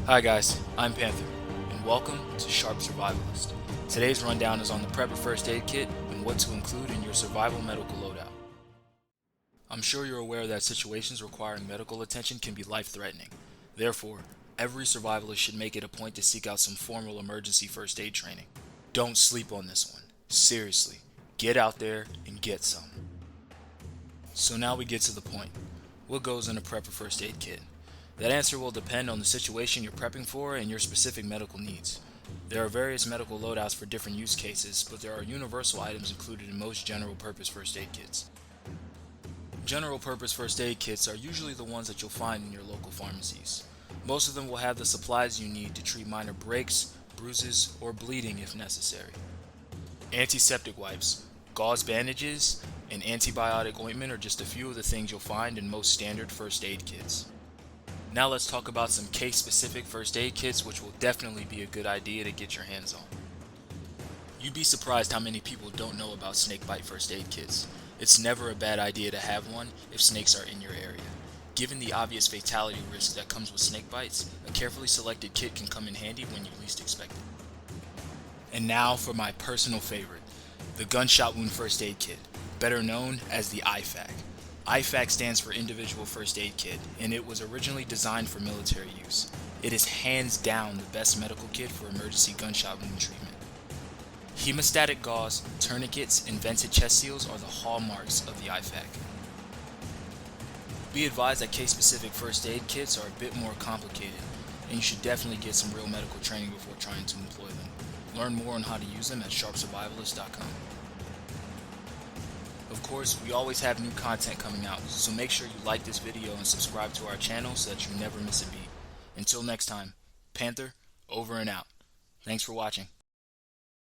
Hi guys, I'm Panther, and welcome to Sharp Survivalist. Today's rundown is on the Prepper First Aid Kit and what to include in your survival medical loadout. I'm sure you're aware that situations requiring medical attention can be life-threatening. Therefore, every survivalist should make it a point to seek out some formal emergency first aid training. Don't sleep on this one. Seriously, get out there and get some. So now we get to the point. What goes in a Prepper First Aid Kit? That answer will depend on the situation you're prepping for and your specific medical needs. There are various medical loadouts for different use cases, but there are universal items included in most general purpose first aid kits. General purpose first aid kits are usually the ones that you'll find in your local pharmacies. Most of them will have the supplies you need to treat minor breaks, bruises, or bleeding if necessary. Antiseptic wipes, gauze bandages, and antibiotic ointment are just a few of the things you'll find in most standard first aid kits. Now let's talk about some case-specific first aid kits, which will definitely be a good idea to get your hands on. You'd be surprised how many people don't know about snake bite first aid kits. It's never a bad idea to have one if snakes are in your area. Given the obvious fatality risk that comes with snake bites, a carefully selected kit can come in handy when you least expect it. And now for my personal favorite, the Gunshot Wound First Aid Kit, better known as the IFAK. IFAK stands for Individual First Aid Kit, and it was originally designed for military use. It is hands down the best medical kit for emergency gunshot wound treatment. Hemostatic gauze, tourniquets, and vented chest seals are the hallmarks of the IFAK. Be advised that case-specific first aid kits are a bit more complicated, and you should definitely get some real medical training before trying to employ them. Learn more on how to use them at sharpsurvivalist.com. Of course, we always have new content coming out, so make sure you like this video and subscribe to our channel so that you never miss a beat. Until next time, Panther, over and out. Thanks for watching.